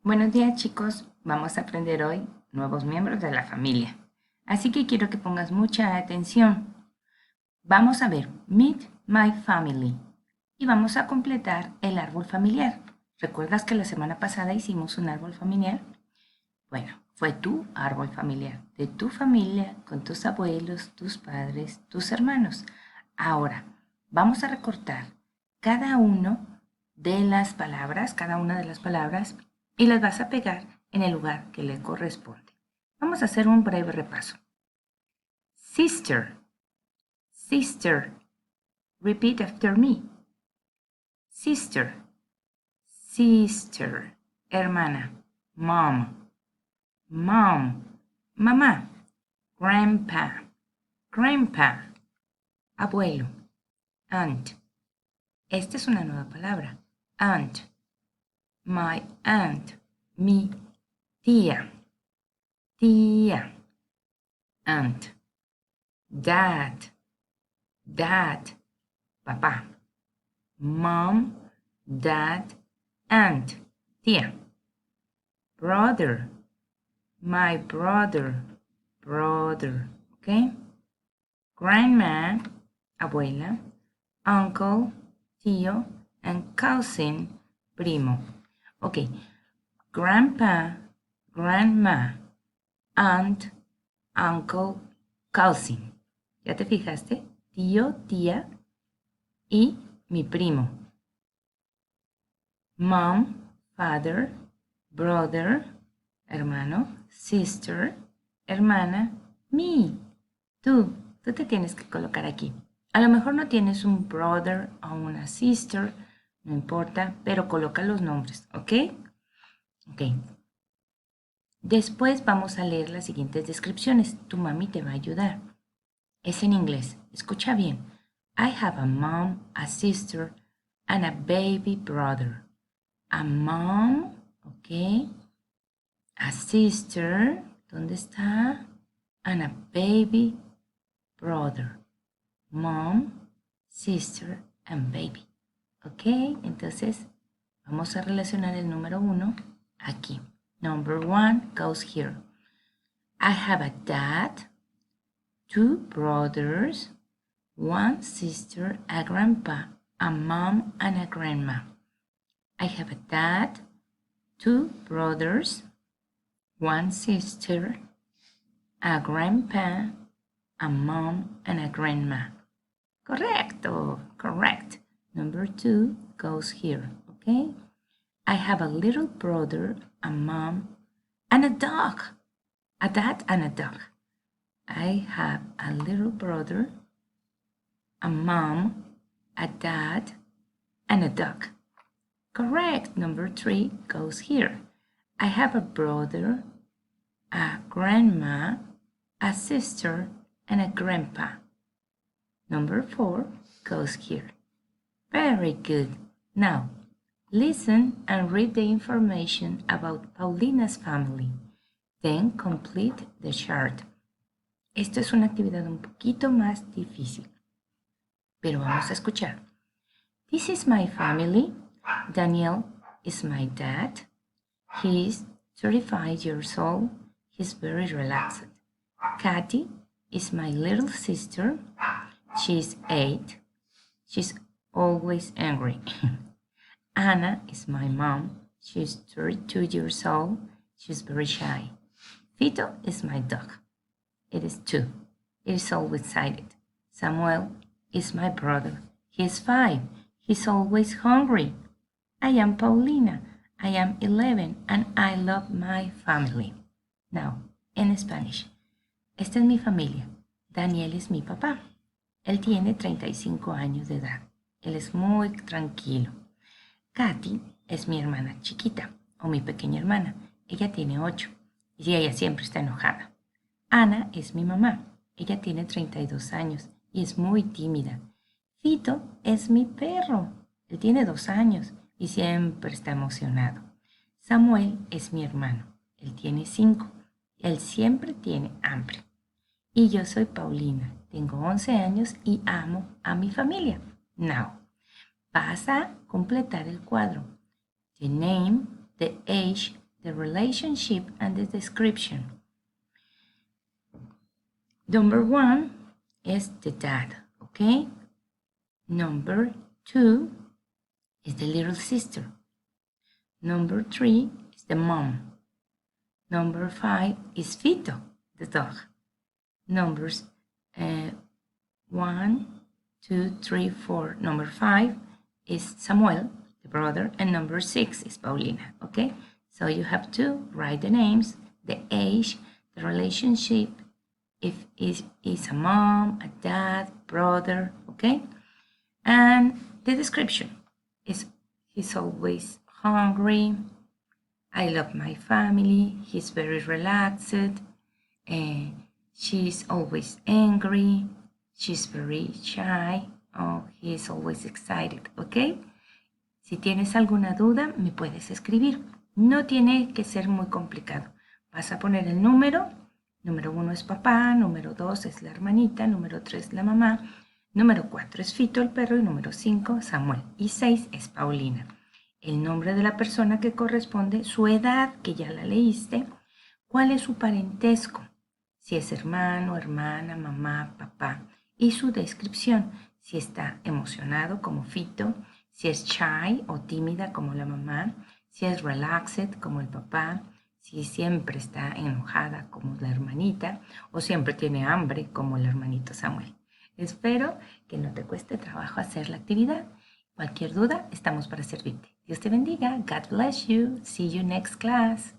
Buenos días chicos, vamos a aprender hoy nuevos miembros de la familia. Así que quiero que pongas mucha atención. Vamos a ver Meet My Family y vamos a completar el árbol familiar. ¿Recuerdas que la semana pasada hicimos un árbol familiar? Bueno, fue tu árbol familiar, de tu familia, con tus abuelos, tus padres, tus hermanos. Ahora, vamos a recortar cada uno de las palabras, cada una de las palabras, y las vas a pegar en el lugar que le corresponde. Vamos a hacer un breve repaso. Sister, sister. Repeat after me. Sister, sister. Hermana, mom. Mom, mamá. Grandpa, grandpa. Abuelo, aunt. Esta es una nueva palabra. Aunt. My aunt. Mi tía. Tía. Aunt. Dad. Dad. Papá. Mom. Dad. Aunt. Tía. Brother. My brother. Brother. Okay? Grandma. Abuela. Uncle. Tío. And cousin. Primo. Ok. Grandpa, grandma, aunt, uncle, cousin. ¿Ya te fijaste? Tío, tía y mi primo. Mom, father, brother, hermano, sister, hermana, me. Tú te tienes que colocar aquí. A lo mejor no tienes un brother o una sister, no importa, pero coloca los nombres, ¿ok? Ok. Después vamos a leer las siguientes descripciones. Tu mami te va a ayudar. Es en inglés. Escucha bien. I have a mom, a sister, and a baby brother. A mom, ok. A sister, ¿dónde está? And a baby brother. Mom, sister, and baby. Ok, entonces vamos a relacionar el número 1 aquí. Number 1 goes here. I have a dad, 2 brothers, 1 sister, a grandpa, a mom, and a grandma. I have a dad, 2 brothers, 1 sister, a grandpa, a mom, and a grandma. Correcto, correct. Number 2 goes here, okay? I have a little brother, a mom, and a dog. A dad and a dog. I have a little brother, a mom, a dad, and a dog. Correct. Number 3 goes here. I have a brother, a grandma, a sister, and a grandpa. Number 4 goes here. Very good. Now, listen and read the information about Paulina's family. Then complete the chart. Esto es una actividad un poquito más difícil, pero vamos a escuchar. This is my family. Daniel is my dad. He is 35 years old. He's very relaxed. Kathy is my little sister. She's 8. She's always angry. Anna is my mom. She's 32 years old. She's very shy. Vito is my dog. It is 2. It is always excited. Samuel is my brother. He is 5. He's always hungry. I am Paulina. I am 11 and I love my family. Now, en Spanish. Esta es mi familia. Daniel es mi papá. Él tiene 35 años de edad. Él es muy tranquilo. Katy es mi hermana chiquita o mi pequeña hermana. Ella tiene 8 y ella siempre está enojada. Ana es mi mamá. Ella tiene 32 años y es muy tímida. Fito es mi perro. Él tiene 2 años y siempre está emocionado. Samuel es mi hermano. Él tiene 5. Él siempre tiene hambre. Y yo soy Paulina. Tengo 11 años y amo a mi familia. Now, vas a completar el cuadro. The name, the age, the relationship and the description. Number 1 is the dad, okay? Number 2 is the little sister. Number 3 is the mom. Number 5 is Fito, the dog. Numbers 1, 2, 3, 4. Number 5 is Samuel, the brother, and number 6 is Paulina, okay? So you have to write the names, the age, the relationship, if it is a mom, a dad, brother, okay? And the description is he's always hungry, I love my family, he's very relaxed, she's always angry, she's very shy, oh, he's always excited, ¿ok? Si tienes alguna duda, me puedes escribir. No tiene que ser muy complicado. Vas a poner el número 1 es papá, número 2 es la hermanita, número 3 la mamá, número 4 es Fito el perro y número 5 Samuel y 6 es Paulina. El nombre de la persona que corresponde, su edad, que ya la leíste, cuál es su parentesco, si es hermano, hermana, mamá, papá, y su descripción, si está emocionado como Fito, si es shy o tímida como la mamá, si es relaxed como el papá, si siempre está enojada como la hermanita o siempre tiene hambre como el hermanito Samuel. Espero que no te cueste trabajo hacer la actividad. Cualquier duda, estamos para servirte. Dios te bendiga. God bless you. See you next class.